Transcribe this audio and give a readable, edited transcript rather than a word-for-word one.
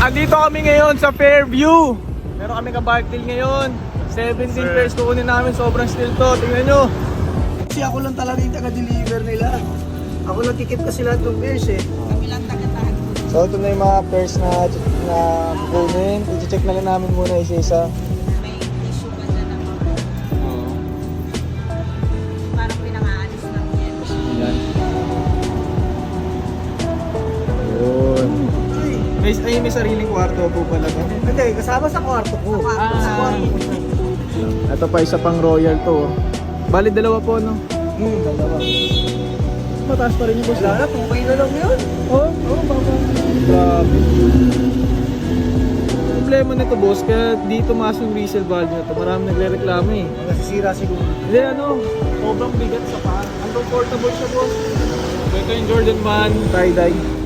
Andito kami ngayon sa Fairview. Meron kami ka-bark deal ngayon. 17 pairs kukunin namin, sobrang still to. Tingnan nyo. Kasi ako lang talaga yung taga-deliver nila. Ako lang kikip kasi lahat ng pairs eh. Kami lang taga-tahan. So ito na yung mga pairs na kukunin. I-check na lang namin muna isa-isa. May issue ba dyan ng mga parang pinakaalis lang yan. Yan. Yun. May sariling kwarto po pala ba? Hindi, kasama sa kwarto ko. Sa kwarto ko siya. Ito pa isa pang royal to. Bali dalawa po no? Dalawa. Mataas pa rin yung boss. Wala na, 2K na lang yun. Baba. Grabe. Problema nito boss, kaya di tumaas yung resale value na to. Marami nagre-reklamo eh. Nasisira siguro. Hindi sobrang bigat sa paa. Uncomfortable siya boss. Ito yung Jordan Man tie-dye.